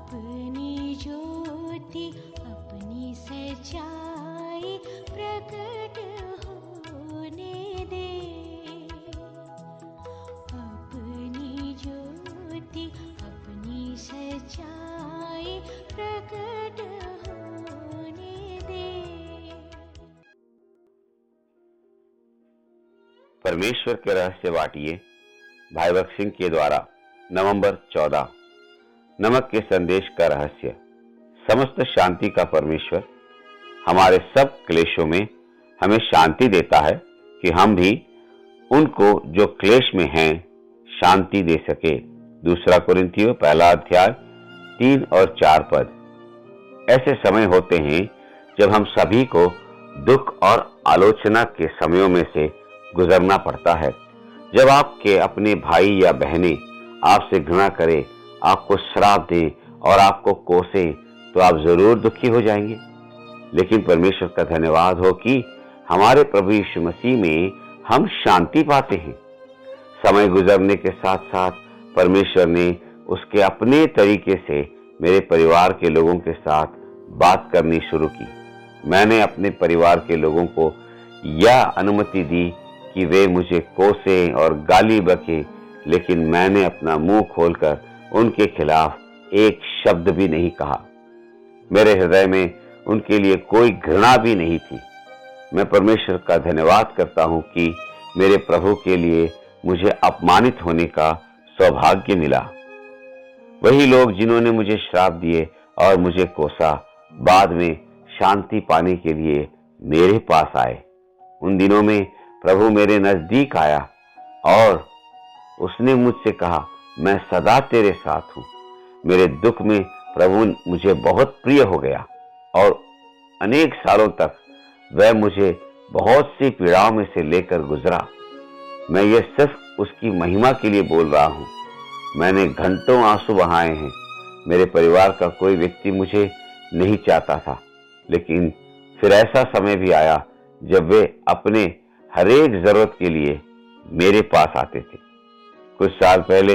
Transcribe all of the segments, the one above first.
अपनी ज्योति अपनी सच्चाई प्रकट होने दे। अपनी ज्योति अपनी सच्चाई प्रकट होने दे। परमेश्वर के रहस्य बाटिए भाई भक्त सिंह के द्वारा नवंबर 14। नमक के संदेश का रहस्य। समस्त शांति का परमेश्वर हमारे सब क्लेशों में हमें शांति देता है कि हम भी उनको जो क्लेश में हैं शांति दे सके। दूसरा कुरिन्थियों 1 अध्याय 3 और 4 पद। ऐसे समय होते हैं जब हम सभी को दुख और आलोचना के समयों में से गुजरना पड़ता है। जब आपके अपने भाई या बहनें आपसे घृणा करें, आपको श्राप दे और आपको कोसे, तो आप जरूर दुखी हो जाएंगे। लेकिन परमेश्वर का धन्यवाद हो कि हमारे प्रभु यीशु मसीह में हम शांति पाते हैं। समय गुजरने के साथ साथ परमेश्वर ने उसके अपने तरीके से मेरे परिवार के लोगों के साथ बात करनी शुरू की। मैंने अपने परिवार के लोगों को यह अनुमति दी कि वे मुझे कोसें और गाली बकें, लेकिन मैंने अपना मुंह खोलकर उनके खिलाफ एक शब्द भी नहीं कहा। मेरे हृदय में उनके लिए कोई घृणा भी नहीं थी। मैं परमेश्वर का धन्यवाद करता हूं कि मेरे प्रभु के लिए मुझे अपमानित होने का सौभाग्य मिला। वही लोग जिन्होंने मुझे श्राप दिए और मुझे कोसा, बाद में शांति पाने के लिए मेरे पास आए। उन दिनों में प्रभु मेरे नजदीक आया और उसने मुझसे कहा, मैं सदा तेरे साथ हूं। मेरे दुख में प्रभु मुझे बहुत प्रिय हो गया और अनेक सालों तक वह मुझे बहुत सी पीड़ाओं में से लेकर गुजरा। मैं ये सिर्फ उसकी महिमा के लिए बोल रहा हूं। मैंने घंटों आंसू बहाए हैं। मेरे परिवार का कोई व्यक्ति मुझे नहीं चाहता था, लेकिन फिर ऐसा समय भी आया जब वे अपने हरेक जरूरत के लिए मेरे पास आते थे। कुछ साल पहले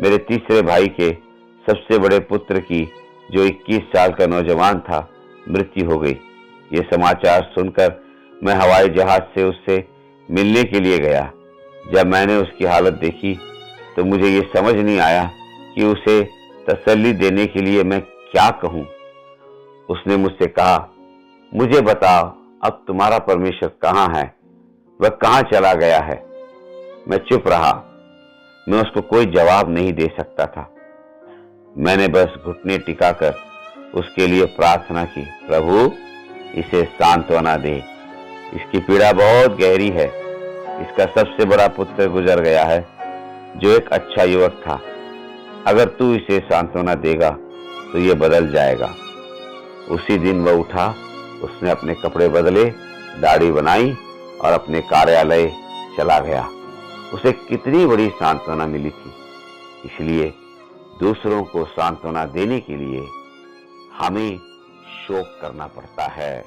मेरे तीसरे भाई के सबसे बड़े पुत्र की, जो 21 साल का नौजवान था, मृत्यु हो गई। ये समाचार सुनकर मैं हवाई जहाज से उससे मिलने के लिए गया। जब मैंने उसकी हालत देखी तो मुझे ये समझ नहीं आया कि उसे तसल्ली देने के लिए मैं क्या कहूं। उसने मुझसे कहा, मुझे बताओ अब तुम्हारा परमेश्वर कहां है? वह कहां चला गया है? मैं चुप रहा। मैं उसको कोई जवाब नहीं दे सकता था। मैंने बस घुटने टिकाकर उसके लिए प्रार्थना की, प्रभु इसे सांत्वना दे। इसकी पीड़ा बहुत गहरी है। इसका सबसे बड़ा पुत्र गुजर गया है, जो एक अच्छा युवक था। अगर तू इसे सांत्वना देगा तो ये बदल जाएगा। उसी दिन वह उठा, उसने अपने कपड़े बदले, दाढ़ी बनाई और अपने कार्यालय चला गया। उसे कितनी बड़ी सांत्वना मिली थी। इसलिए दूसरों को सांत्वना देने के लिए हमें शोक करना पड़ता है।